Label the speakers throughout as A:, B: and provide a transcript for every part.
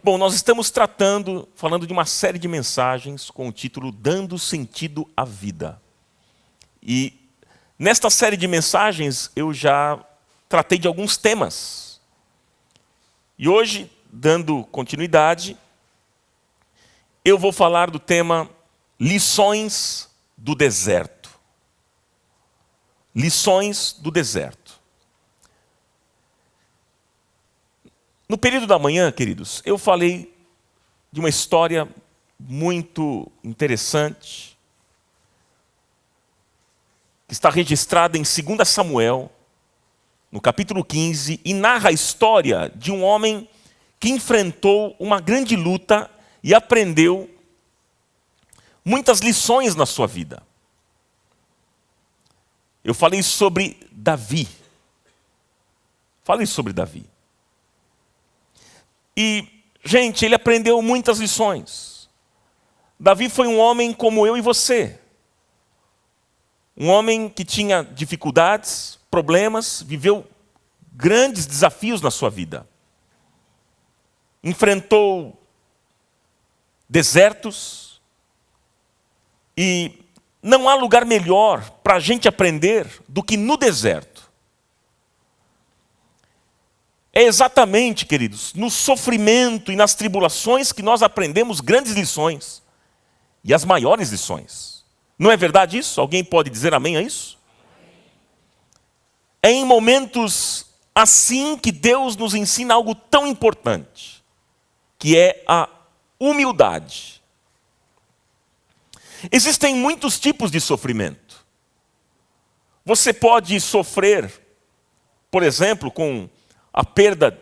A: Bom, nós estamos falando de uma série de mensagens com o título Dando Sentido à Vida. E nesta série de mensagens eu já tratei de alguns temas. E hoje, dando continuidade, eu vou falar do tema Lições do Deserto. Lições do Deserto. No período da manhã, queridos, eu falei de uma história muito interessante, que está registrada em 2 Samuel, no capítulo 15, e narra a história de um homem que enfrentou uma grande luta e aprendeu muitas lições na sua vida. Eu falei sobre Davi. E, gente, ele aprendeu muitas lições. Davi foi um homem como eu e você. Um homem que tinha dificuldades, problemas, viveu grandes desafios na sua vida. Enfrentou desertos. E não há lugar melhor para a gente aprender do que no deserto. É exatamente, queridos, no sofrimento e nas tribulações que nós aprendemos grandes lições. E as maiores lições. Não é verdade isso? Alguém pode dizer amém a isso? É em momentos assim que Deus nos ensina algo tão importante, que é a humildade. Existem muitos tipos de sofrimento. Você pode sofrer, por exemplo, com a perda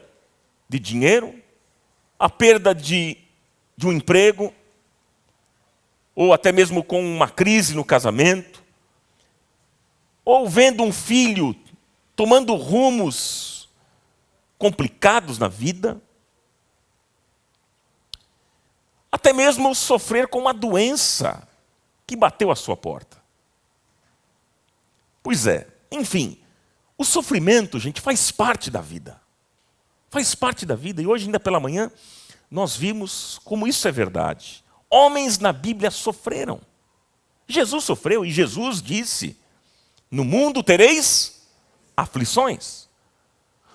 A: de dinheiro, a perda de um emprego, ou até mesmo com uma crise no casamento, ou vendo um filho tomando rumos complicados na vida, até mesmo sofrer com uma doença que bateu à sua porta. Pois é, enfim, o sofrimento, gente, faz parte da vida. Faz parte da vida. E hoje, ainda pela manhã, nós vimos como isso é verdade. Homens na Bíblia sofreram. Jesus sofreu e Jesus disse: no mundo tereis aflições.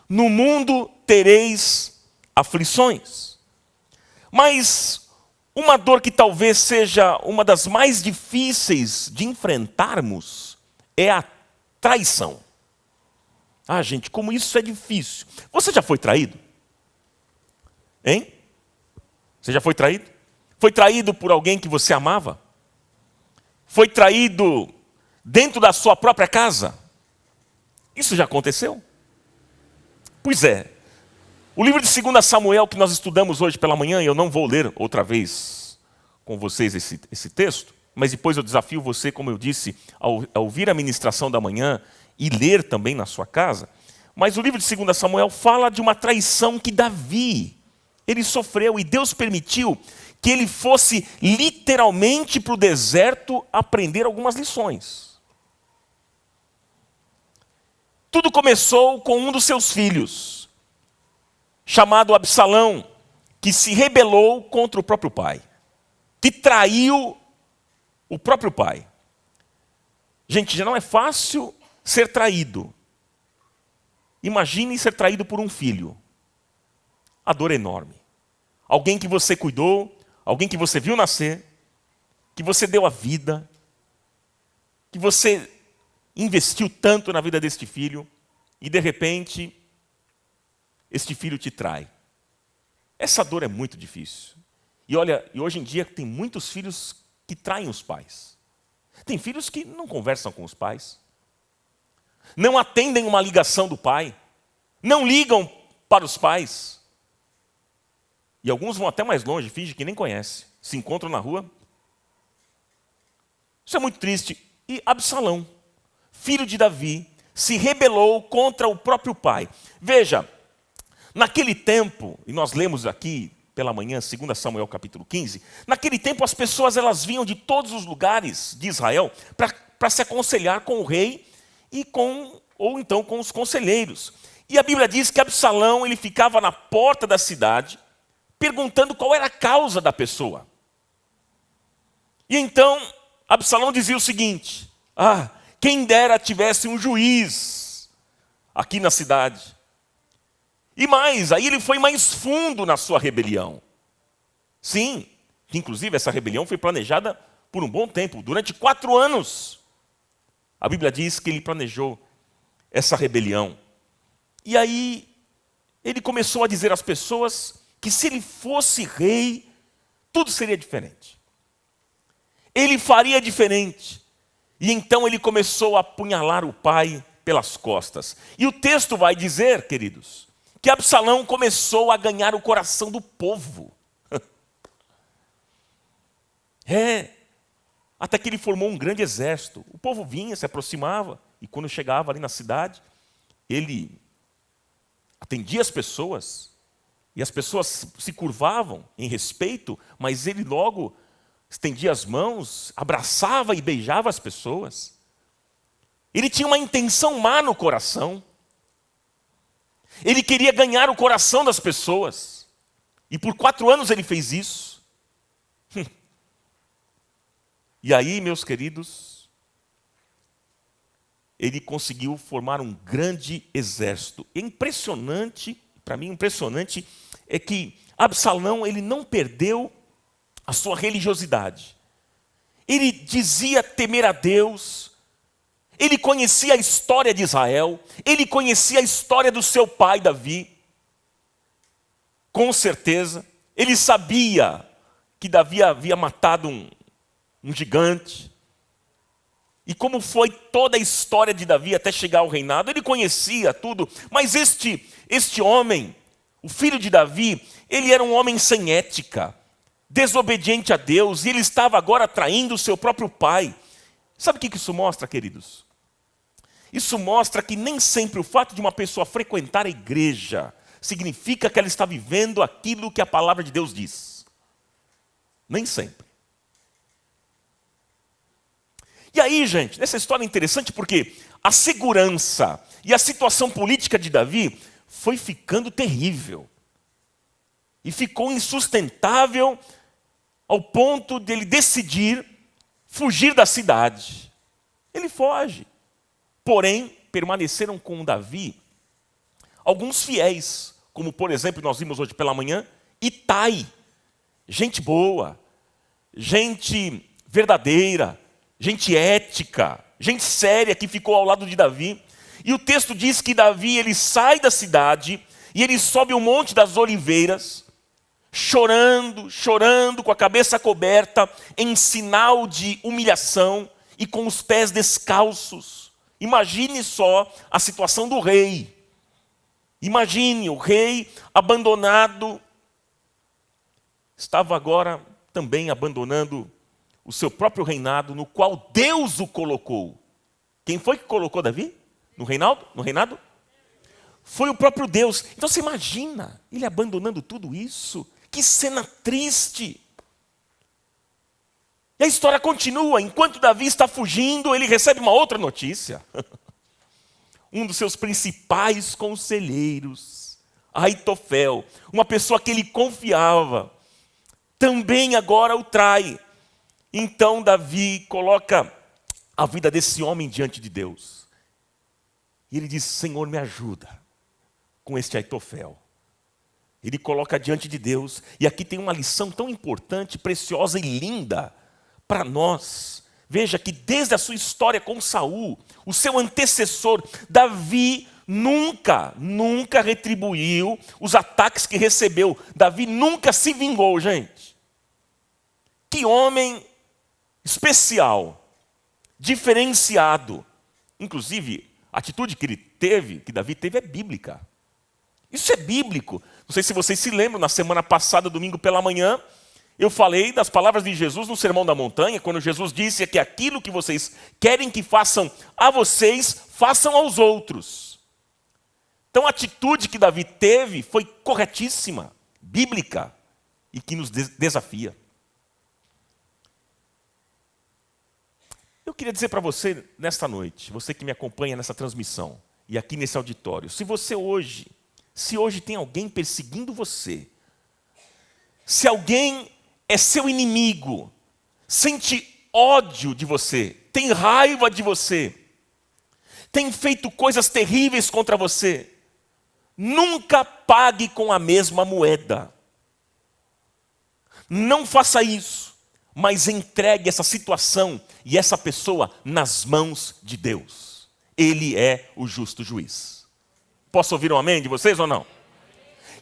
A: No mundo tereis aflições. Mas uma dor que talvez seja uma das mais difíceis de enfrentarmos é a traição. Ah, gente, como isso é difícil. Você já foi traído? Hein? Você já foi traído? Foi traído por alguém que você amava? Foi traído dentro da sua própria casa? Isso já aconteceu? Pois é. O livro de 2 Samuel que nós estudamos hoje pela manhã, e eu não vou ler outra vez com vocês esse texto, mas depois eu desafio você, como eu disse, a ouvir a ministração da manhã e ler também na sua casa. Mas o livro de 2 Samuel fala de uma traição que Davi, ele sofreu, e Deus permitiu que ele fosse literalmente para o deserto aprender algumas lições. Tudo começou com um dos seus filhos, chamado Absalão, que se rebelou contra o próprio pai, que traiu o próprio pai. Gente, já não é fácil ser traído. Imagine ser traído por um filho. A dor é enorme. Alguém que você cuidou, alguém que você viu nascer, que você deu a vida, que você investiu tanto na vida deste filho, e de repente, este filho te trai. Essa dor é muito difícil. E olha, e hoje em dia tem muitos filhos que traem os pais. Tem filhos que não conversam com os pais. Não atendem uma ligação do pai. Não ligam para os pais. E alguns vão até mais longe, fingem que nem conhecem. Se encontram na rua. Isso é muito triste. E Absalão, filho de Davi, se rebelou contra o próprio pai. Veja, naquele tempo, e nós lemos aqui pela manhã, 2 Samuel capítulo 15, naquele tempo as pessoas elas vinham de todos os lugares de Israel para se aconselhar com o rei ou então com os conselheiros. E a Bíblia diz que Absalão ele ficava na porta da cidade, perguntando qual era a causa da pessoa. E então, Absalão dizia o seguinte: quem dera tivesse um juiz aqui na cidade. E mais, aí ele foi mais fundo na sua rebelião. Sim, inclusive essa rebelião foi planejada por um bom tempo, durante 4 anos. A Bíblia diz que ele planejou essa rebelião. E aí, ele começou a dizer às pessoas que se ele fosse rei, tudo seria diferente. Ele faria diferente. E então ele começou a apunhalar o pai pelas costas. E o texto vai dizer, queridos, que Absalão começou a ganhar o coração do povo. Até que ele formou um grande exército. O povo vinha, se aproximava, e quando chegava ali na cidade, ele atendia as pessoas, e as pessoas se curvavam em respeito, mas ele logo estendia as mãos, abraçava e beijava as pessoas. Ele tinha uma intenção má no coração. Ele queria ganhar o coração das pessoas. E por 4 anos ele fez isso. E aí, meus queridos, ele conseguiu formar um grande exército. E impressionante, para mim impressionante, é que Absalão ele não perdeu a sua religiosidade. Ele dizia temer a Deus, ele conhecia a história de Israel, ele conhecia a história do seu pai Davi. Com certeza, ele sabia que Davi havia matado um gigante. E como foi toda a história de Davi até chegar ao reinado, ele conhecia tudo. Mas este homem, o filho de Davi, ele era um homem sem ética, desobediente a Deus, e ele estava agora traindo o seu próprio pai. Sabe o que isso mostra, queridos? Isso mostra que nem sempre o fato de uma pessoa frequentar a igreja significa que ela está vivendo aquilo que a palavra de Deus diz. Nem sempre. E aí, gente, essa história é interessante porque a segurança e a situação política de Davi foi ficando terrível. E ficou insustentável ao ponto de ele decidir fugir da cidade. Ele foge. Porém, permaneceram com Davi alguns fiéis, como por exemplo, nós vimos hoje pela manhã, Itai. Gente boa, gente verdadeira, gente ética, gente séria que ficou ao lado de Davi. E o texto diz que Davi ele sai da cidade e ele sobe o Monte das Oliveiras, chorando, com a cabeça coberta, em sinal de humilhação e com os pés descalços. Imagine só a situação do rei. Imagine o rei abandonado, estava agora também abandonando o seu próprio reinado, no qual Deus o colocou. Quem foi que colocou Davi? No reinado? Foi o próprio Deus. Então você imagina, ele abandonando tudo isso. Que cena triste. E a história continua. Enquanto Davi está fugindo, ele recebe uma outra notícia. Um dos seus principais conselheiros, Aitofel, uma pessoa que ele confiava, também agora o trai. Então Davi coloca a vida desse homem diante de Deus. E ele diz: Senhor, me ajuda com este Aitofel. Ele coloca diante de Deus. E aqui tem uma lição tão importante, preciosa e linda para nós. Veja que desde a sua história com Saul, o seu antecessor, Davi nunca retribuiu os ataques que recebeu. Davi nunca se vingou, gente. Que homem especial, diferenciado. Inclusive, a atitude que Davi teve é bíblica. Isso é bíblico. Não sei se vocês se lembram, na semana passada, domingo pela manhã, eu falei das palavras de Jesus no Sermão da Montanha, quando Jesus disse que aquilo que vocês querem que façam a vocês, façam aos outros. Então a atitude que Davi teve foi corretíssima, bíblica, e que nos desafia. Eu queria dizer para você, nesta noite, você que me acompanha nessa transmissão, e aqui nesse auditório, se hoje tem alguém perseguindo você, Se alguém é seu inimigo, sente ódio de você, tem raiva de você, tem feito coisas terríveis contra você, nunca pague com a mesma moeda. Não faça isso, mas entregue essa situação e essa pessoa nas mãos de Deus. Ele é o justo juiz. Posso ouvir um amém de vocês ou não?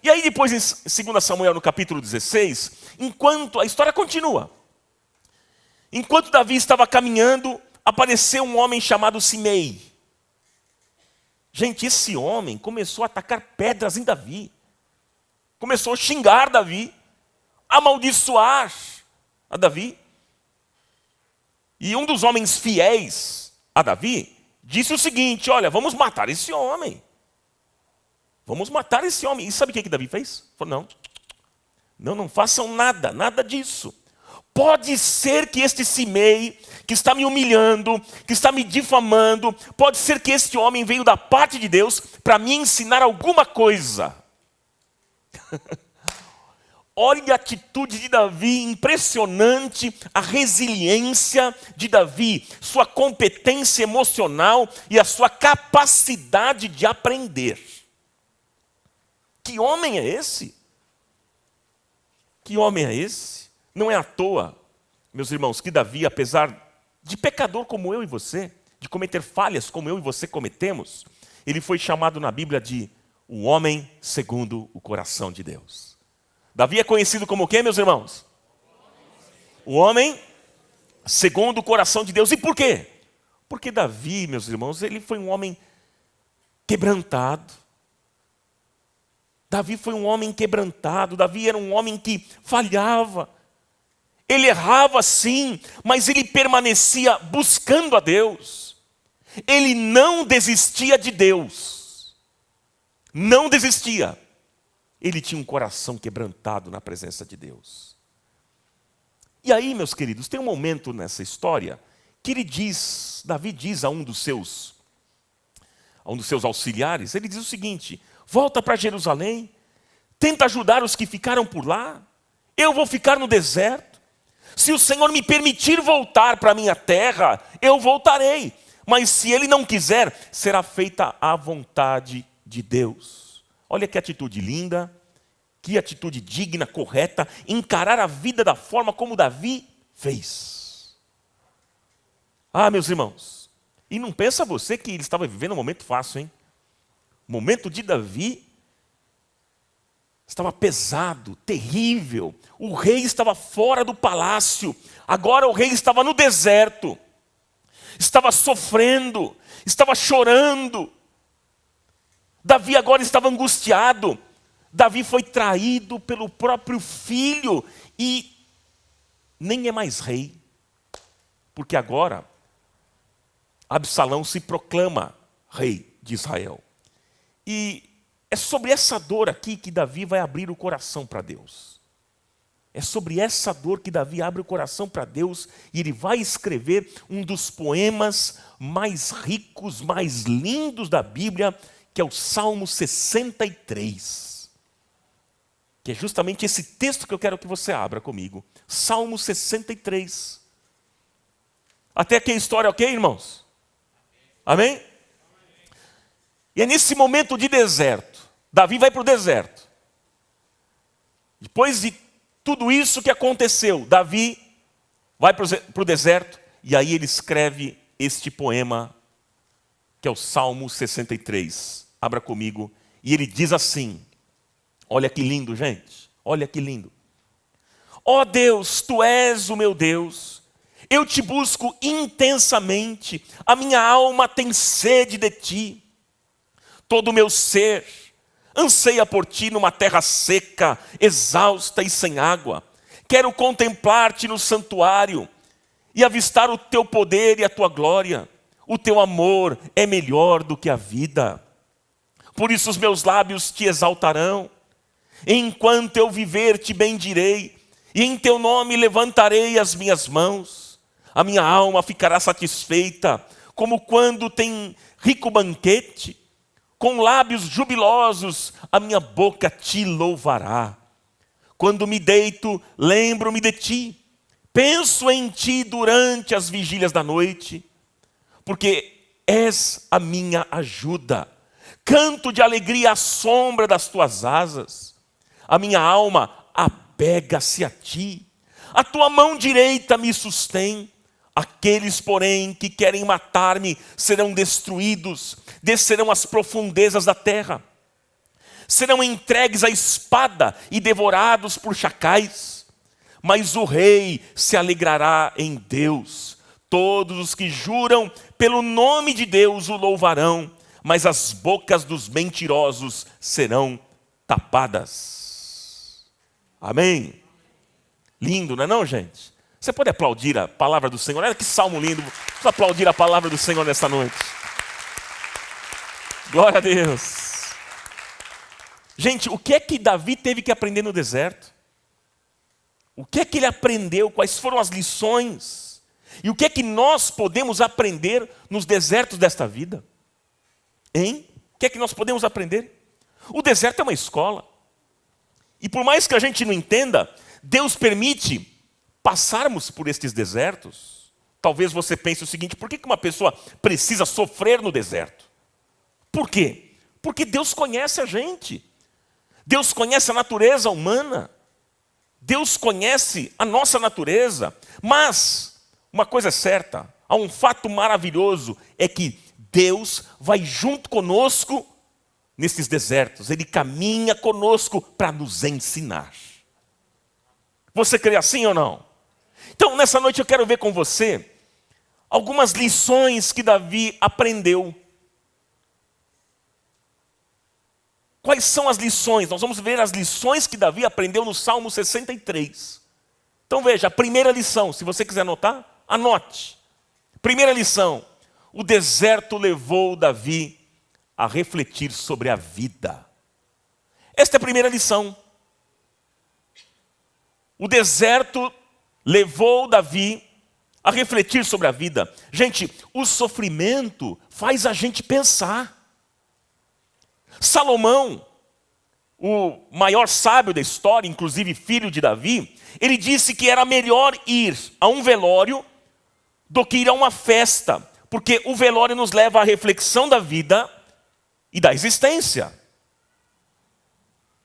A: E aí depois em 2 Samuel no capítulo 16, enquanto a história continua, enquanto Davi estava caminhando, apareceu um homem chamado Simei. Gente, esse homem começou a atacar pedras em Davi. Começou a xingar Davi, amaldiçoar a Davi. E um dos homens fiéis a Davi disse o seguinte: olha, vamos matar esse homem. Vamos matar esse homem. E sabe o que Davi fez? Falou, não façam nada, nada disso. Pode ser que este Simei, que está me humilhando, que está me difamando, pode ser que este homem veio da parte de Deus para me ensinar alguma coisa. Olha a atitude de Davi, impressionante, a resiliência de Davi, sua competência emocional e a sua capacidade de aprender. Que homem é esse? Que homem é esse? Não é à toa, meus irmãos, que Davi, apesar de pecador como eu e você, de cometer falhas como eu e você cometemos, ele foi chamado na Bíblia de o homem segundo o coração de Deus. Davi é conhecido como o quê, meus irmãos? O homem segundo o coração de Deus. E por quê? Porque Davi, meus irmãos, ele foi um homem quebrantado. Davi foi um homem quebrantado. Davi era um homem que falhava. Ele errava sim, mas ele permanecia buscando a Deus. Ele não desistia de Deus. Não desistia. Ele tinha um coração quebrantado na presença de Deus. E aí, meus queridos, tem um momento nessa história que Davi diz a um dos seus auxiliares, ele diz o seguinte: volta para Jerusalém, tenta ajudar os que ficaram por lá, eu vou ficar no deserto. Se o Senhor me permitir voltar para a minha terra, eu voltarei. Mas se Ele não quiser, será feita a vontade de Deus. Olha que atitude linda, que atitude digna, correta, encarar a vida da forma como Davi fez. Ah, meus irmãos, e não pensa você que ele estava vivendo um momento fácil, hein? O momento de Davi estava pesado, terrível. O rei estava fora do palácio. Agora o rei estava no deserto. Estava sofrendo, estava chorando. Davi agora estava angustiado. Davi foi traído pelo próprio filho e nem é mais rei. Porque agora Absalão se proclama rei de Israel. E é sobre essa dor aqui que Davi vai abrir o coração para Deus. É sobre essa dor que Davi abre o coração para Deus e ele vai escrever um dos poemas mais ricos, mais lindos da Bíblia, que é o Salmo 63. Que é justamente esse texto que eu quero que você abra comigo. Salmo 63. Até aqui a história, ok, irmãos? Amém? E é nesse momento de deserto, Davi vai para o deserto. Depois de tudo isso que aconteceu, Davi vai para o deserto e aí ele escreve este poema, que é o Salmo 63. Abra comigo. E ele diz assim, olha que lindo, gente, olha que lindo. Ó Deus, Tu és o meu Deus, eu Te busco intensamente, a minha alma tem sede de Ti. Todo o meu ser anseia por Ti numa terra seca, exausta e sem água. Quero contemplar-Te no santuário e avistar o Teu poder e a Tua glória. O Teu amor é melhor do que a vida. Por isso os meus lábios Te exaltarão. Enquanto eu viver, Te bendirei, e em Teu nome levantarei as minhas mãos. A minha alma ficará satisfeita, como quando tem rico banquete. Com lábios jubilosos, a minha boca Te louvará. Quando me deito, lembro-me de ti. Penso em ti durante as vigílias da noite, porque és a minha ajuda. Canto de alegria à sombra das tuas asas. A minha alma apega-se a ti. A tua mão direita me sustém. Aqueles, porém, que querem matar-me serão destruídos, descerão às profundezas da terra. Serão entregues à espada e devorados por chacais. Mas o rei se alegrará em Deus. Todos os que juram pelo nome de Deus o louvarão, mas as bocas dos mentirosos serão tapadas. Amém? Lindo, não é não, gente? Você pode aplaudir a palavra do Senhor? Olha que salmo lindo. Vamos aplaudir a palavra do Senhor nesta noite. Glória a Deus. Gente, o que é que Davi teve que aprender no deserto? O que é que ele aprendeu? Quais foram as lições? E o que é que nós podemos aprender nos desertos desta vida? Hein? O que é que nós podemos aprender? O deserto é uma escola. E por mais que a gente não entenda, Deus permite passarmos por estes desertos. Talvez você pense o seguinte: por que uma pessoa precisa sofrer no deserto? Por quê? Porque Deus conhece a gente. Deus conhece a natureza humana. Deus conhece a nossa natureza. Mas uma coisa é certa, há um fato maravilhoso, é que Deus vai junto conosco nesses desertos. Ele caminha conosco para nos ensinar. Você crê assim ou não? Então, nessa noite eu quero ver com você algumas lições que Davi aprendeu. Quais são as lições? Nós vamos ver as lições que Davi aprendeu no Salmo 63. Então veja, a primeira lição, se você quiser anotar, anote. Primeira lição: o deserto levou Davi a refletir sobre a vida. Esta é a primeira lição. O deserto levou Davi a refletir sobre a vida. Gente, o sofrimento faz a gente pensar. Salomão, o maior sábio da história, inclusive filho de Davi, ele disse que era melhor ir a um velório do que ir a uma festa, porque o velório nos leva à reflexão da vida e da existência.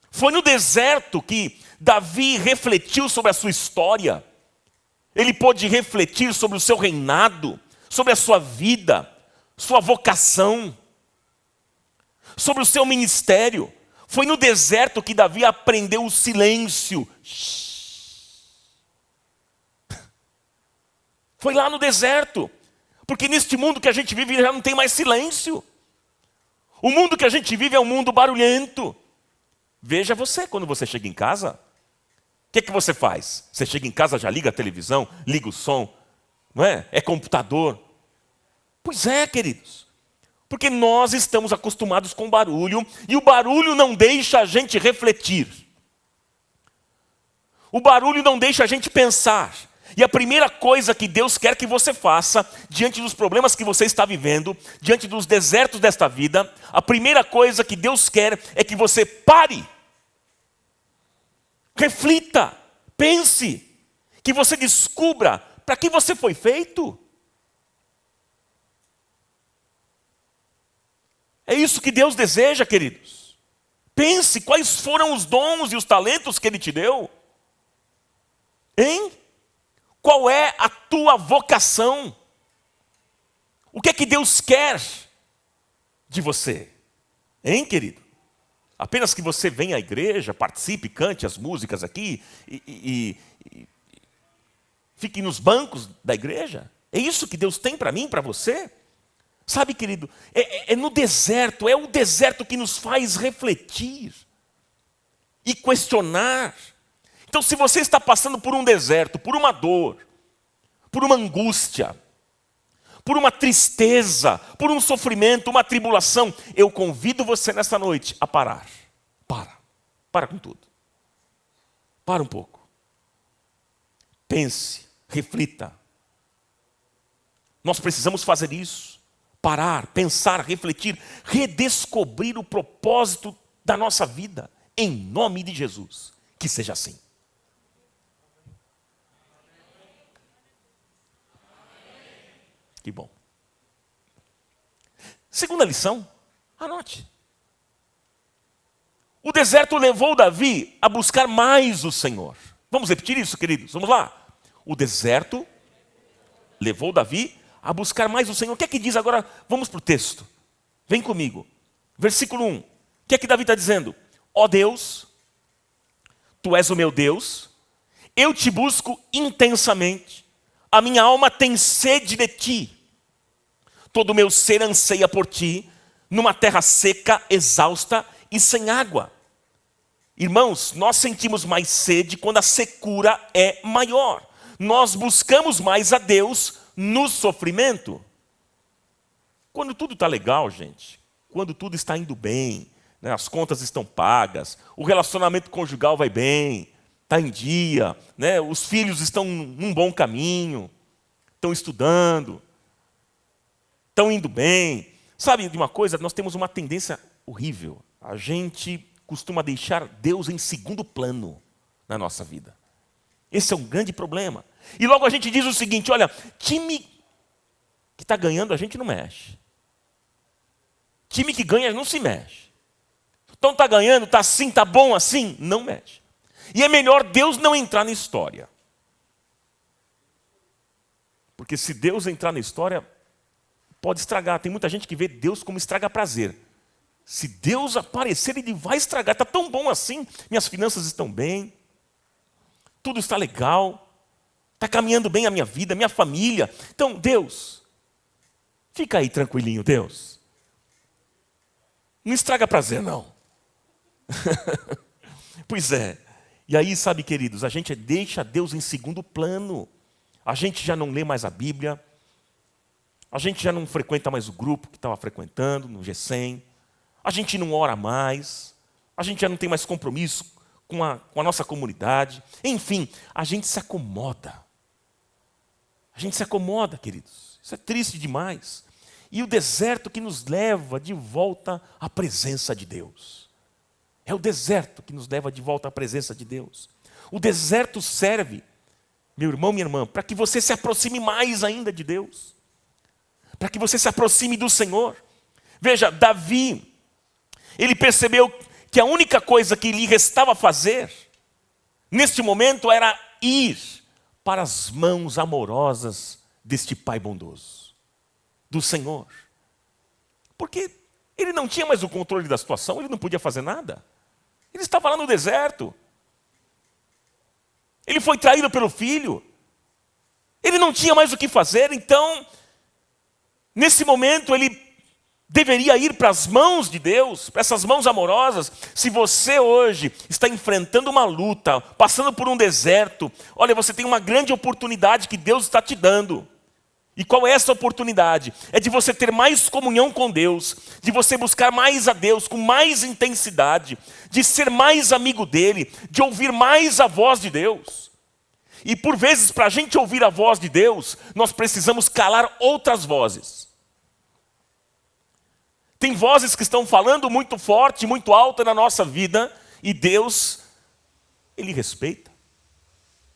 A: Foi no deserto que Davi refletiu sobre a sua história. Ele pôde refletir sobre o seu reinado, sobre a sua vida, sua vocação, sobre o seu ministério. Foi no deserto que Davi aprendeu o silêncio. Foi lá no deserto. Porque neste mundo que a gente vive já não tem mais silêncio. O mundo que a gente vive é um mundo barulhento. Veja você, quando você chega em casa, o que é que você faz? Você chega em casa, já liga a televisão, liga o som, não é? É computador. Pois é, queridos. Porque nós estamos acostumados com barulho, e o barulho não deixa a gente refletir. O barulho não deixa a gente pensar. E a primeira coisa que Deus quer que você faça, diante dos problemas que você está vivendo, diante dos desertos desta vida, a primeira coisa que Deus quer é que você pare, reflita, pense, que você descubra para que você foi feito. É isso que Deus deseja, queridos. Pense quais foram os dons e os talentos que Ele te deu. Hein? Qual é a tua vocação? O que é que Deus quer de você? Hein, querido? Apenas que você venha à igreja, participe, cante as músicas aqui e fique nos bancos da igreja? É isso que Deus tem para mim e para você? Sabe, querido, é no deserto, é o deserto que nos faz refletir e questionar. Então, se você está passando por um deserto, por uma dor, por uma angústia, por uma tristeza, por um sofrimento, uma tribulação, eu convido você nesta noite a parar. Para com tudo. Para um pouco. Pense, reflita. Nós precisamos fazer isso. Parar, pensar, refletir, redescobrir o propósito da nossa vida. Em nome de Jesus. Que seja assim. Que bom. Segunda lição, anote. O deserto levou Davi a buscar mais o Senhor. Vamos repetir isso, queridos? Vamos lá. O deserto levou Davi a buscar mais o Senhor. O que é que diz agora? Vamos para o texto. Vem comigo. Versículo 1. O que é que Davi está dizendo? Ó Deus, Tu és o meu Deus, eu te busco intensamente. A minha alma tem sede de Ti. Todo o meu ser anseia por Ti, numa terra seca, exausta e sem água. Irmãos, nós sentimos mais sede quando a secura é maior. Nós buscamos mais a Deus no sofrimento. Quando tudo está legal, gente, quando tudo está indo bem, né, as contas estão pagas, o relacionamento conjugal vai bem, está em dia, né, os filhos estão num bom caminho, estão estudando, estão indo bem. Sabe de uma coisa? Nós temos uma tendência horrível. A gente costuma deixar Deus em segundo plano na nossa vida. Esse é um grande problema. E logo a gente diz o seguinte, olha, time que está ganhando a gente não mexe. Time que ganha não se mexe. Então está ganhando, está assim, está bom assim, não mexe. E é melhor Deus não entrar na história. Porque se Deus entrar na história, pode estragar. Tem muita gente que vê Deus como estraga prazer. Se Deus aparecer, Ele vai estragar. Está tão bom assim, minhas finanças estão bem, tudo está legal, está caminhando bem a minha vida, a minha família. Então, Deus, fica aí tranquilinho, Deus. Não estraga prazer, não. Pois é. E aí, sabe, queridos, a gente deixa Deus em segundo plano. A gente já não lê mais a Bíblia. A gente já não frequenta mais o grupo que estava frequentando, no G100. A gente não ora mais. A gente já não tem mais compromisso com a nossa comunidade. Enfim, a gente se acomoda. A gente se acomoda, queridos. Isso é triste demais. E o deserto que nos leva de volta à presença de Deus. É o deserto que nos leva de volta à presença de Deus. O deserto serve, meu irmão, minha irmã, para que você se aproxime mais ainda de Deus. Para que você se aproxime do Senhor. Veja, Davi, ele percebeu que a única coisa que lhe restava fazer, neste momento, era ir para as mãos amorosas deste Pai bondoso, do Senhor. Porque ele não tinha mais o controle da situação, ele não podia fazer nada. Ele estava lá no deserto. Ele foi traído pelo filho. Ele não tinha mais o que fazer, então, nesse momento, ele deveria ir para as mãos de Deus, para essas mãos amorosas. Se você hoje está enfrentando uma luta, passando por um deserto, olha, você tem uma grande oportunidade que Deus está te dando. E qual é essa oportunidade? É de você ter mais comunhão com Deus, de você buscar mais a Deus com mais intensidade, de ser mais amigo dEle, de ouvir mais a voz de Deus. E por vezes, para a gente ouvir a voz de Deus, nós precisamos calar outras vozes. Tem vozes que estão falando muito forte, muito alta na nossa vida, e Deus, Ele respeita.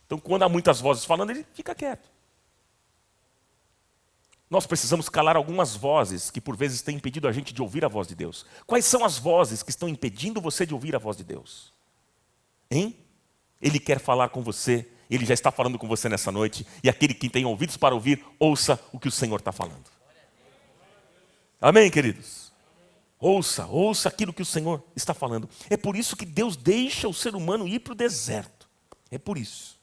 A: Então, quando há muitas vozes falando, Ele fica quieto. Nós precisamos calar algumas vozes que por vezes têm impedido a gente de ouvir a voz de Deus. Quais são as vozes que estão impedindo você de ouvir a voz de Deus? Hein? Ele quer falar com você, Ele já está falando com você nessa noite, e aquele que tem ouvidos para ouvir, ouça o que o Senhor está falando. Amém, queridos? Ouça aquilo que o Senhor está falando. É por isso que Deus deixa o ser humano ir para o deserto. É por isso.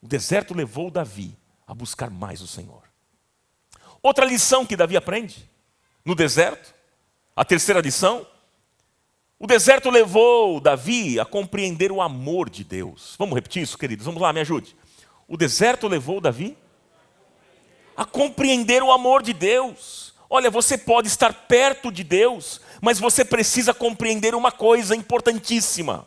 A: O deserto levou Davi a buscar mais o Senhor. Outra lição que Davi aprende no deserto, a terceira lição, o deserto levou Davi a compreender o amor de Deus. Vamos repetir isso, queridos? Vamos lá, me ajude. O deserto levou Davi a compreender o amor de Deus. Olha, você pode estar perto de Deus, mas você precisa compreender uma coisa importantíssima.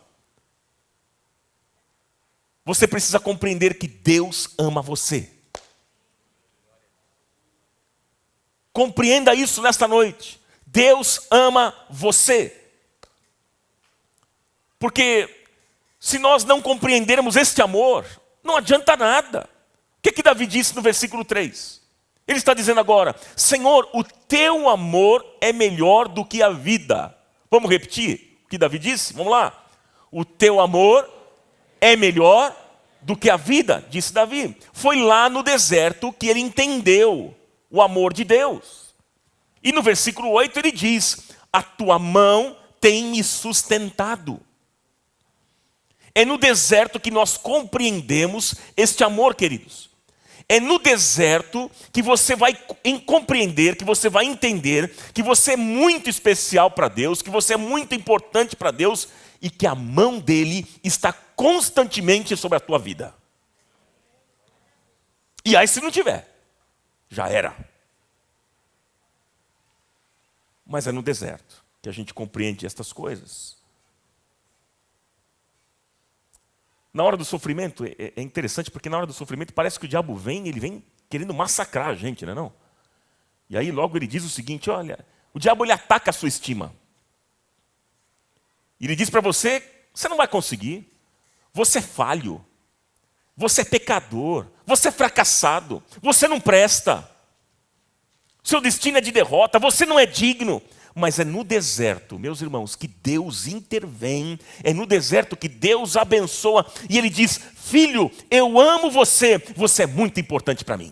A: Você precisa compreender que Deus ama você. Compreenda isso nesta noite. Deus ama você. Porque se nós não compreendermos este amor, não adianta nada. O que Davi disse no versículo 3? Ele está dizendo agora: Senhor, o teu amor é melhor do que a vida. Vamos repetir o que Davi disse? Vamos lá. O teu amor é melhor do que a vida, disse Davi. Foi lá no deserto que ele entendeu o amor de Deus. E no versículo 8 ele diz: a tua mão tem me sustentado. É no deserto que nós compreendemos este amor, queridos. É no deserto que você vai compreender, que você vai entender que você é muito especial para Deus, que você é muito importante para Deus e que a mão dele está constantemente sobre a tua vida. E aí se não tiver, já era. Mas é no deserto que a gente compreende estas coisas. Na hora do sofrimento, é interessante porque na hora do sofrimento parece que o diabo ele vem querendo massacrar a gente, não é não? E aí logo ele diz o seguinte: olha, o diabo ele ataca a sua estima. E ele diz para você: você não vai conseguir, você é falho, você é pecador, você é fracassado, você não presta, seu destino é de derrota, você não é digno. Mas é no deserto, meus irmãos, que Deus intervém, é no deserto que Deus abençoa, e Ele diz: filho, eu amo você, você é muito importante para mim.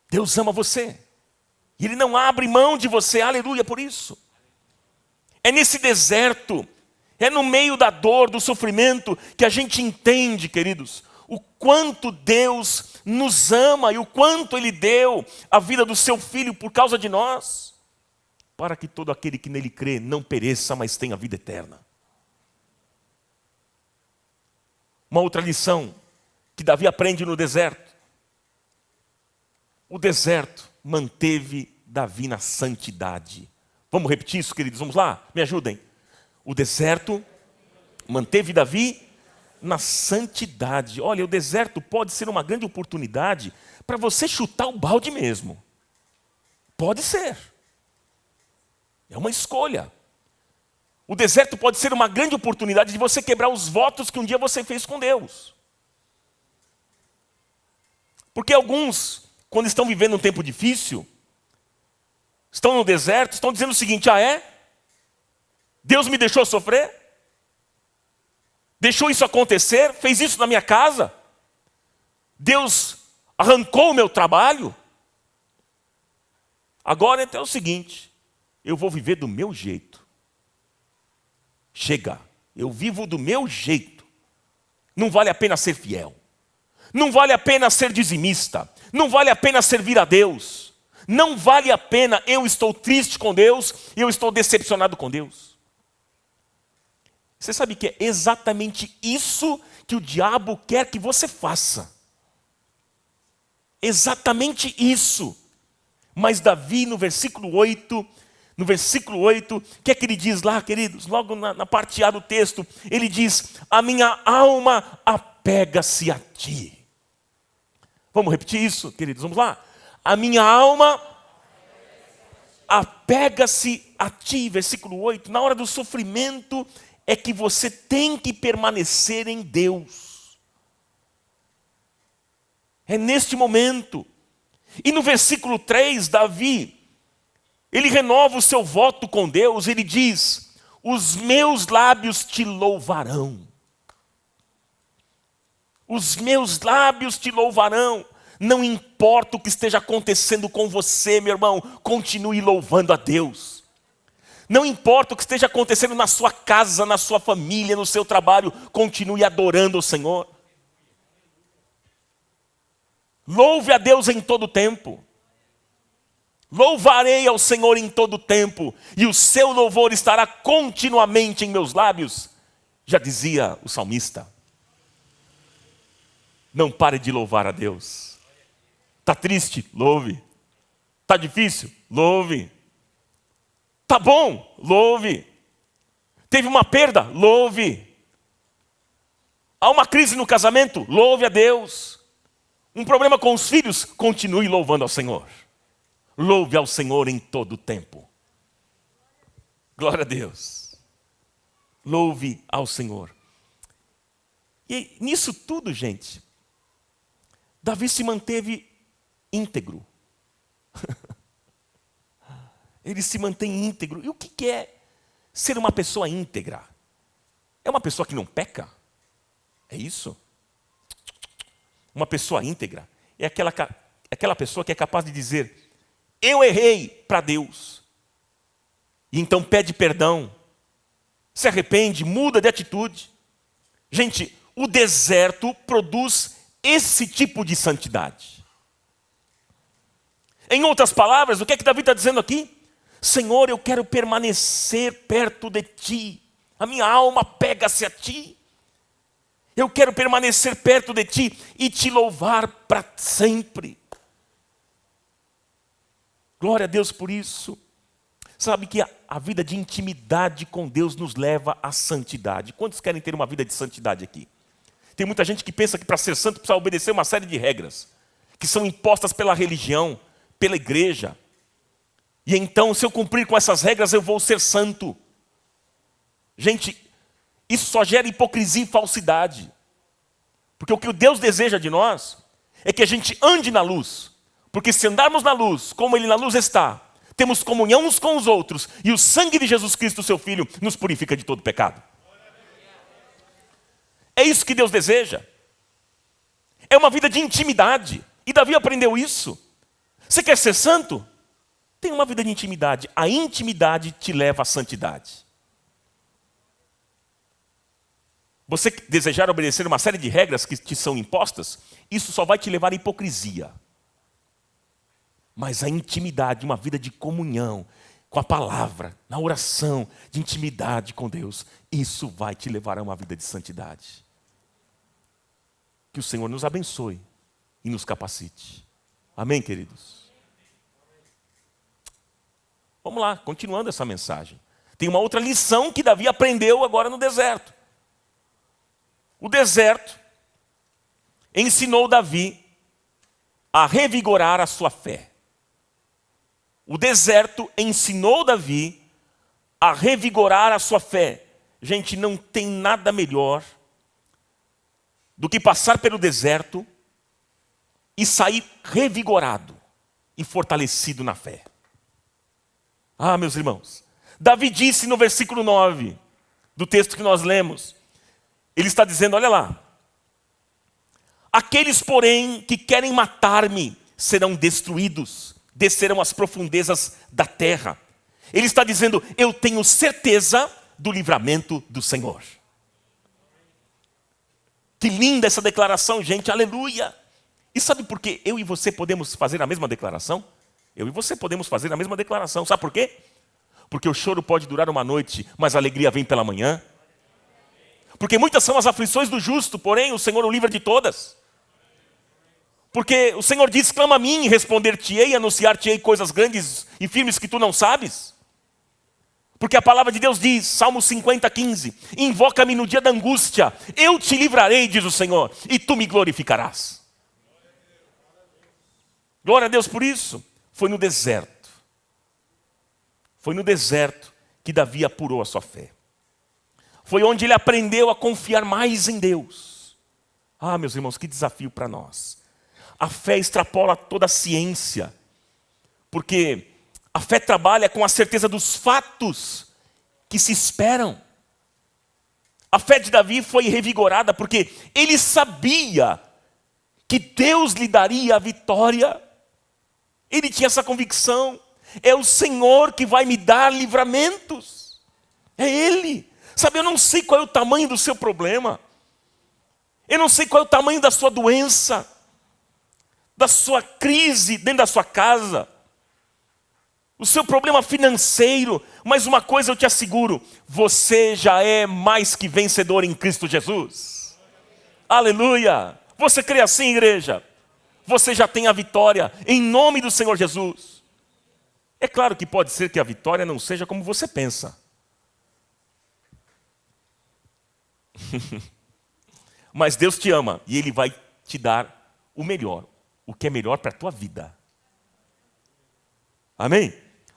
A: Deus ama você, e Ele não abre mão de você, aleluia por isso. É nesse deserto, é no meio da dor, do sofrimento, que a gente entende, queridos, o quanto Deus nos ama e o quanto Ele deu a vida do seu Filho por causa de nós, para que todo aquele que nele crê não pereça, mas tenha vida eterna. Uma outra lição que Davi aprende no deserto: o deserto manteve Davi na santidade. Vamos repetir isso, queridos? Vamos lá? Me ajudem. O deserto manteve Davi na santidade. Olha, o deserto pode ser uma grande oportunidade para você chutar o balde mesmo. Pode ser. É uma escolha. O deserto pode ser uma grande oportunidade de você quebrar os votos que um dia você fez com Deus. Porque alguns, quando estão vivendo um tempo difícil, estão no deserto, estão dizendo o seguinte: ah é? Deus me deixou sofrer? Deixou isso acontecer? Fez isso na minha casa? Deus arrancou o meu trabalho? Agora então é o seguinte: eu vou viver do meu jeito. Chega, eu vivo do meu jeito. Não vale a pena ser fiel. Não vale a pena ser dizimista. Não vale a pena servir a Deus. Não vale a pena, eu estou triste com Deus, eu estou decepcionado com Deus. Você sabe que é exatamente isso que o diabo quer que você faça. Exatamente isso. Mas Davi, no versículo 8, o que é que ele diz lá, queridos? Logo na parte A do texto, ele diz: a minha alma apega-se a ti. Vamos repetir isso, queridos? Vamos lá? A minha alma apega-se a ti, versículo 8. Na hora do sofrimento é que você tem que permanecer em Deus. É neste momento. E no versículo 3, Davi, ele renova o seu voto com Deus, ele diz: os meus lábios te louvarão. Os meus lábios te louvarão. Não importa o que esteja acontecendo com você, meu irmão, continue louvando a Deus. Não importa o que esteja acontecendo na sua casa, na sua família, no seu trabalho, continue adorando o Senhor. Louve a Deus em todo tempo. Louvarei ao Senhor em todo tempo, e o seu louvor estará continuamente em meus lábios. Já dizia o salmista. Não pare de louvar a Deus. Está triste? Louve. Está difícil? Louve. Está bom? Louve. Teve uma perda? Louve. Há uma crise no casamento? Louve a Deus. Um problema com os filhos? Continue louvando ao Senhor. Louve ao Senhor em todo o tempo. Glória a Deus. Louve ao Senhor. E nisso tudo, gente, Davi se manteve íntegro. Ele se mantém íntegro. E o que é ser uma pessoa íntegra? É uma pessoa que não peca? É isso? Uma pessoa íntegra é aquela pessoa que é capaz de dizer: eu errei para Deus. E então pede perdão, se arrepende, muda de atitude. Gente, o deserto produz esse tipo de santidade. Em outras palavras, o que é que Davi está dizendo aqui? Senhor, eu quero permanecer perto de ti. A minha alma pega-se a ti. Eu quero permanecer perto de ti e te louvar para sempre. Glória a Deus por isso. Sabe que a vida de intimidade com Deus nos leva à santidade. Quantos querem ter uma vida de santidade aqui? Tem muita gente que pensa que para ser santo precisa obedecer uma série de regras, que são impostas pela religião, pela igreja. E então, se eu cumprir com essas regras, eu vou ser santo. Gente, isso só gera hipocrisia e falsidade. Porque o que Deus deseja de nós é que a gente ande na luz. Porque se andarmos na luz, como Ele na luz está, temos comunhão uns com os outros, e o sangue de Jesus Cristo, seu Filho, nos purifica de todo pecado. É isso que Deus deseja. É uma vida de intimidade. E Davi aprendeu isso. Você quer ser santo? Tenha uma vida de intimidade. A intimidade te leva à santidade. Você desejar obedecer uma série de regras que te são impostas, isso só vai te levar à hipocrisia. Mas a intimidade, uma vida de comunhão com a palavra, na oração, de intimidade com Deus, isso vai te levar a uma vida de santidade. Que o Senhor nos abençoe e nos capacite. Amém, queridos? Vamos lá, continuando essa mensagem. Tem uma outra lição que Davi aprendeu agora no deserto. O deserto ensinou Davi a revigorar a sua fé. O deserto ensinou Davi a revigorar a sua fé. Gente, não tem nada melhor do que passar pelo deserto e sair revigorado e fortalecido na fé. Ah, meus irmãos, Davi disse no versículo 9 do texto que nós lemos, ele está dizendo, olha lá, aqueles, porém, que querem matar-me serão destruídos, descerão às profundezas da terra. Ele está dizendo, eu tenho certeza do livramento do Senhor. Que linda essa declaração, gente, aleluia. E sabe por que eu e você podemos fazer a mesma declaração? Eu e você podemos fazer a mesma declaração, sabe por quê? Porque o choro pode durar uma noite, mas a alegria vem pela manhã. Porque muitas são as aflições do justo, porém o Senhor o livra de todas. Porque o Senhor diz, clama a mim e responder-te-ei, anunciar-te-ei coisas grandes e firmes que tu não sabes. Porque a palavra de Deus diz, Salmo 50, 15, invoca-me no dia da angústia, eu te livrarei, diz o Senhor, e tu me glorificarás. Glória a Deus por isso. Foi no deserto. Foi no deserto que Davi apurou a sua fé. Foi onde ele aprendeu a confiar mais em Deus. Ah, meus irmãos, que desafio para nós. A fé extrapola toda a ciência. Porque a fé trabalha com a certeza dos fatos que se esperam. A fé de Davi foi revigorada porque ele sabia que Deus lhe daria a vitória. Ele tinha essa convicção. É o Senhor que vai me dar livramentos. É Ele. Sabe, eu não sei qual é o tamanho do seu problema. Eu não sei qual é o tamanho da sua doença, da sua crise dentro da sua casa, o seu problema financeiro. Mas uma coisa eu te asseguro, você já é mais que vencedor em Cristo Jesus. Aleluia! Você crê assim, igreja? Você já tem a vitória em nome do Senhor Jesus. É claro que pode ser que a vitória não seja como você pensa. Mas Deus te ama e Ele vai te dar o melhor, o que é melhor para a tua vida. Amém?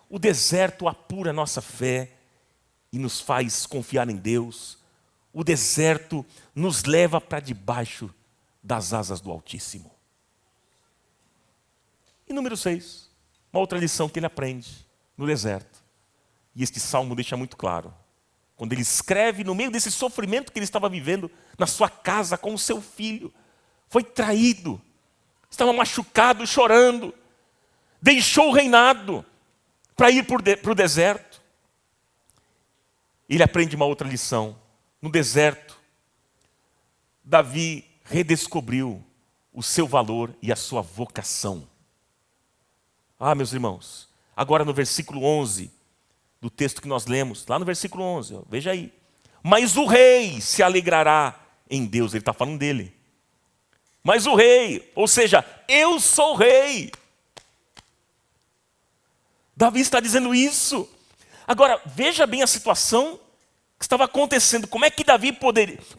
A: O deserto apura a nossa fé e nos faz confiar em Deus. o deserto nos leva para debaixo das asas do Altíssimo. E número 6, uma outra lição que ele aprende no deserto. E este salmo deixa muito claro. Quando ele escreve no meio desse sofrimento que ele estava vivendo na sua casa com o seu filho. Foi traído, estava machucado, chorando. Deixou o reinado para ir para o deserto. Ele aprende uma outra lição. No deserto, Davi redescobriu o seu valor e a sua vocação. Ah, meus irmãos, agora no versículo 11 do texto que nós lemos, lá no versículo 11, ó, veja aí. Mas o rei se alegrará em Deus, ele está falando dele. Mas o rei, ou seja, eu sou rei. Davi está dizendo isso. Agora, veja bem a situação que estava acontecendo. Como é que Davi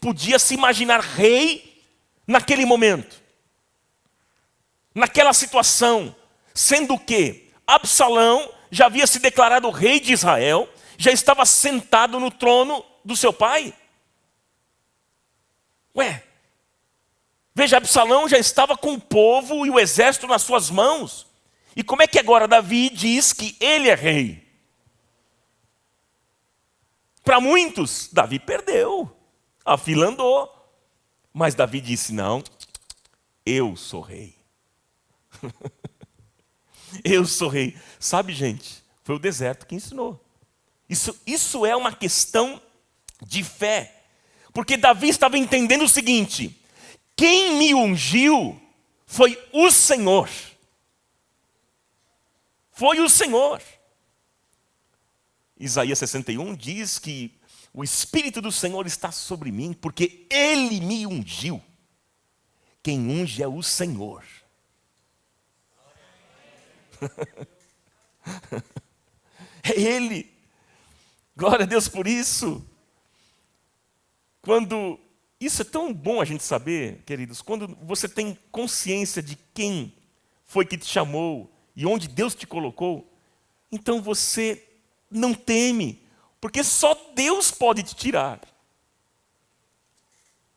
A: podia se imaginar rei naquele momento? Naquela situação. Sendo que Absalão já havia se declarado rei de Israel, já estava sentado no trono do seu pai. Veja, Absalão já estava com o povo e o exército nas suas mãos. E como é que agora Davi diz que ele é rei? Para muitos, Davi perdeu, a fila andou. Mas Davi disse, não, eu sou rei. Eu sou rei. Sabe, gente, foi o deserto que ensinou. Isso é uma questão de fé. Porque Davi estava entendendo o seguinte, quem me ungiu foi o Senhor. Foi o Senhor. Isaías 61 diz que o Espírito do Senhor está sobre mim, porque Ele me ungiu. Quem unge é o Senhor. É Ele. Glória a Deus por isso. Isso é tão bom a gente saber, queridos, quando você tem consciência de quem foi que te chamou e onde Deus te colocou, então você não teme, porque só Deus pode te tirar.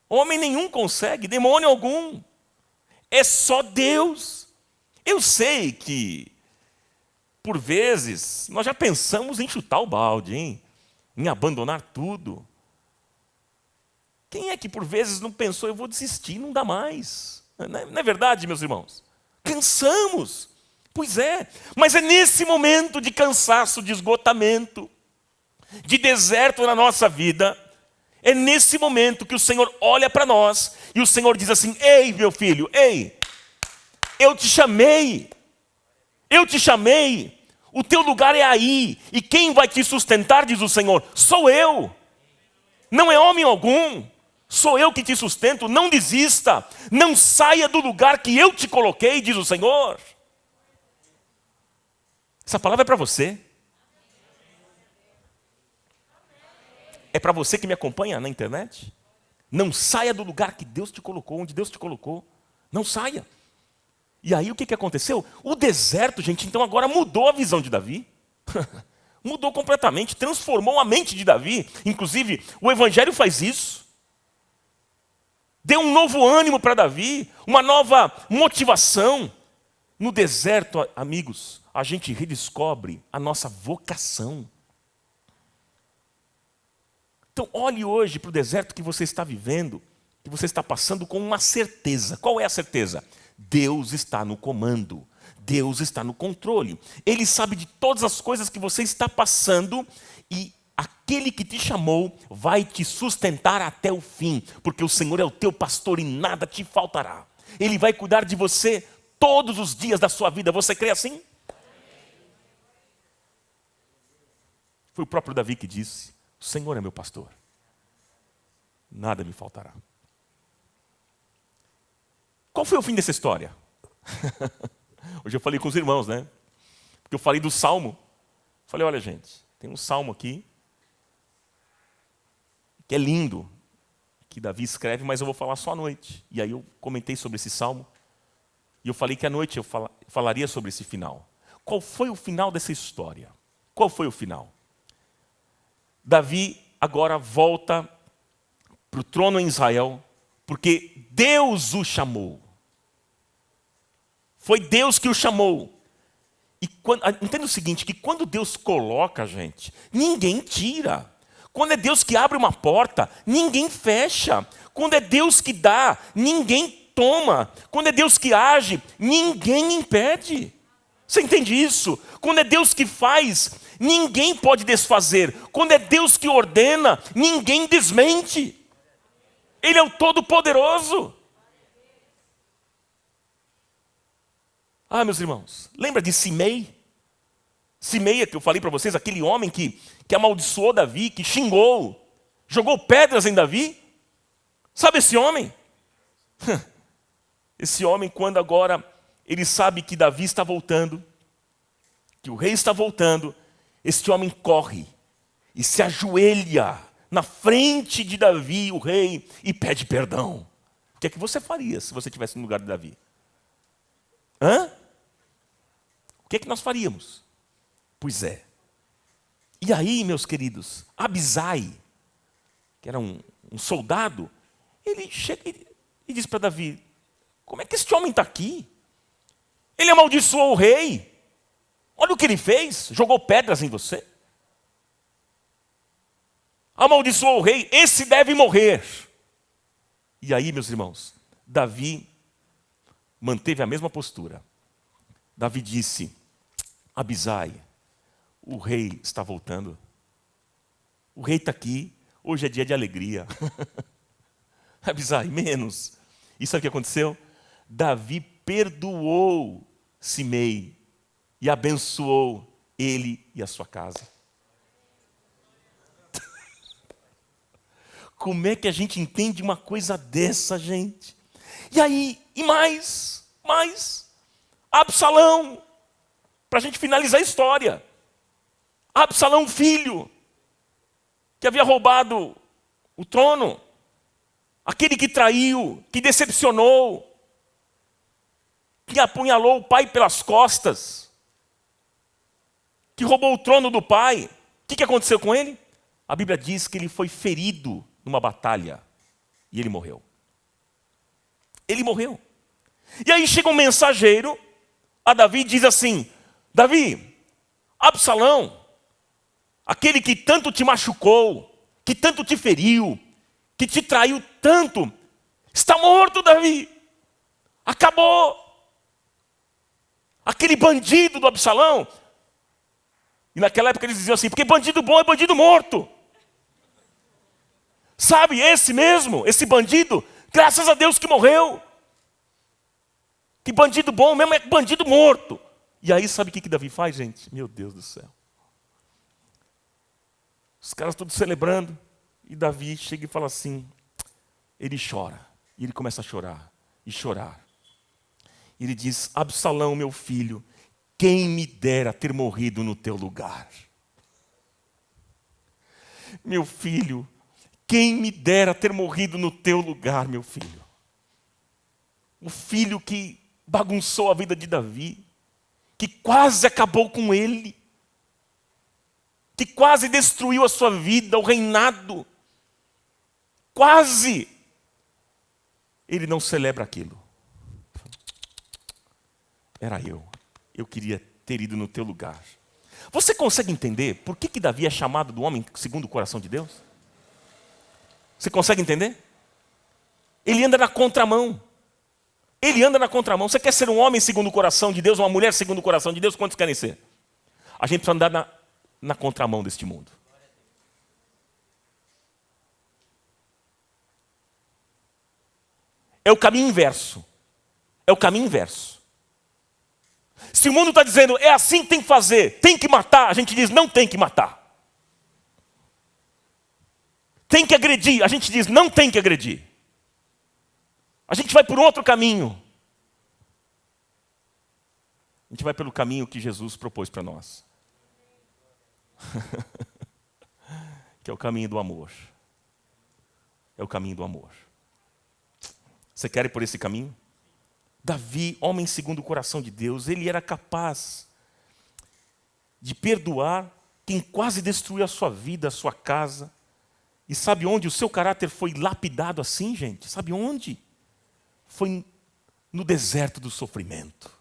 A: Homem nenhum consegue, demônio algum. É só Deus. Eu sei que, por vezes, nós já pensamos em chutar o balde, hein? Em abandonar tudo. Quem é que por vezes não pensou, eu vou desistir, não dá mais? Não é verdade, meus irmãos? Cansamos. Pois é, mas é nesse momento de cansaço, de esgotamento, de deserto na nossa vida, é nesse momento que o Senhor olha para nós e o Senhor diz assim, ei meu filho, ei, eu te chamei, o teu lugar é aí, e quem vai te sustentar, diz o Senhor, sou eu, não é homem algum, sou eu que te sustento, não desista, não saia do lugar que eu te coloquei, diz o Senhor. Essa palavra é para você. É para você que me acompanha na internet. Não saia do lugar que Deus te colocou, onde Deus te colocou. Não saia. E aí o que aconteceu? O deserto, gente, então agora mudou a visão de Davi. Mudou completamente, transformou a mente de Davi. Inclusive, o Evangelho faz isso. Deu um novo ânimo para Davi, uma nova motivação. No deserto, amigos, a gente redescobre a nossa vocação. Então, olhe hoje para o deserto que você está vivendo, que você está passando com uma certeza. Qual é a certeza? Deus está no comando. Deus está no controle. Ele sabe de todas as coisas que você está passando e aquele que te chamou vai te sustentar até o fim, porque o Senhor é o teu pastor e nada te faltará. Ele vai cuidar de você todos os dias da sua vida. Você crê assim? Foi o próprio Davi que disse, o Senhor é meu pastor, nada me faltará. Qual foi o fim dessa história? Hoje eu falei com os irmãos, né? Porque eu falei do Salmo. Falei, olha gente, tem um Salmo aqui, que é lindo, que Davi escreve, mas eu vou falar só à noite. E aí eu comentei sobre esse Salmo, e eu falei que à noite eu falaria sobre esse final. Qual foi o final dessa história? Qual foi o final? Davi agora volta para o trono em Israel, porque Deus o chamou. Foi Deus que o chamou. E entenda o seguinte, que quando Deus coloca a gente, ninguém tira. Quando é Deus que abre uma porta, ninguém fecha. Quando é Deus que dá, ninguém toma. Quando é Deus que age, ninguém impede. Você entende isso? Quando é Deus que faz, ninguém pode desfazer. Quando é Deus que ordena, ninguém desmente. Ele é o Todo-Poderoso. Ah, meus irmãos, lembra de Simei? Simei, que eu falei para vocês, aquele homem que amaldiçoou Davi, que xingou, jogou pedras em Davi. Sabe esse homem? Esse homem, quando agora ele sabe que Davi está voltando, que o rei está voltando, este homem corre e se ajoelha na frente de Davi, o rei, e pede perdão. O que é que você faria se você estivesse no lugar de Davi? Hã? O que é que nós faríamos? Pois é. E aí, meus queridos, Abisai, que era um soldado, ele chega e diz para Davi: como é que este homem está aqui? Ele amaldiçoou o rei. Olha o que ele fez, jogou pedras em você. Amaldiçoou o rei, esse deve morrer. E aí, meus irmãos, Davi manteve a mesma postura. Davi disse: Abisai, o rei está voltando. O rei está aqui, hoje é dia de alegria. Abisai, menos. E sabe o que aconteceu? Davi perdoou Simei e abençoou ele e a sua casa. Como é que a gente entende uma coisa dessa, gente? E aí, e mais, Absalão, para a gente finalizar a história. Absalão, filho, que havia roubado o trono, aquele que traiu, que decepcionou, que apunhalou o pai pelas costas, que roubou o trono do pai. O que aconteceu com ele? A Bíblia diz que ele foi ferido numa batalha e ele morreu. Ele morreu. E aí chega um mensageiro a Davi e diz assim: Davi, Absalão, aquele que tanto te machucou, que tanto te feriu, que te traiu tanto, está morto, Davi. Acabou. Aquele bandido do Absalão. E naquela época eles diziam assim: porque bandido bom é bandido morto. Sabe, esse mesmo, esse bandido, graças a Deus que morreu. Que bandido bom mesmo é bandido morto. E aí sabe o que Davi faz, gente? Meu Deus do céu. Os caras todos celebrando. E Davi chega e fala assim, ele chora. E ele começa a chorar. E chorar. E ele diz: Absalão, meu filho, quem me dera ter morrido no teu lugar. Meu filho, quem me dera ter morrido no teu lugar, meu filho. O filho que bagunçou a vida de Davi, que quase acabou com ele, que quase destruiu a sua vida, o reinado. Quase. Ele não celebra aquilo. Era eu queria ter ido no teu lugar. Você consegue entender por que Davi é chamado do homem segundo o coração de Deus? Você consegue entender? Ele anda na contramão. Ele anda na contramão. Você quer ser um homem segundo o coração de Deus, uma mulher segundo o coração de Deus? Quantos querem ser? A gente precisa andar na contramão deste mundo. É o caminho inverso. É o caminho inverso. Se o mundo está dizendo, é assim que tem que fazer, tem que matar, a gente diz, não tem que matar. Tem que agredir, a gente diz, não tem que agredir. A gente vai por outro caminho. A gente vai pelo caminho que Jesus propôs para nós. Que é o caminho do amor. É o caminho do amor. Você quer ir por esse caminho? Davi, homem segundo o coração de Deus, ele era capaz de perdoar quem quase destruiu a sua vida, a sua casa, E sabe onde o seu caráter foi lapidado assim, gente? Sabe onde? Foi no deserto do sofrimento.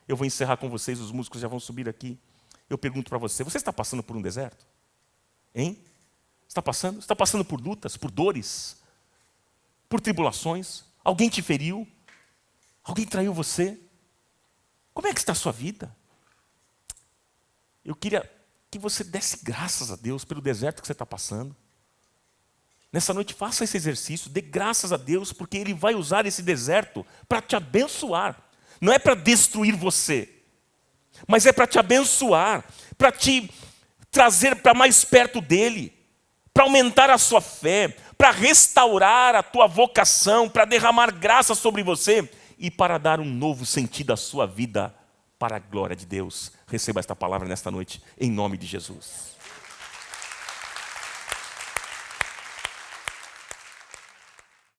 A: Eu vou encerrar com vocês, os músicos já vão subir aqui. Eu pergunto para você, você está passando por um deserto? Hein? Está passando? Está passando por lutas, por dores, por tribulações? Alguém te feriu? Alguém traiu você? Como é que está a sua vida? Eu queria que você desse graças a Deus pelo deserto que você está passando. Nessa noite faça esse exercício, dê graças a Deus, porque Ele vai usar esse deserto para te abençoar. Não é para destruir você, mas é para te abençoar, para te trazer para mais perto dEle, para aumentar a sua fé, para restaurar a tua vocação, para derramar graça sobre você e para dar um novo sentido à sua vida para a glória de Deus. Receba esta palavra nesta noite, em nome de Jesus.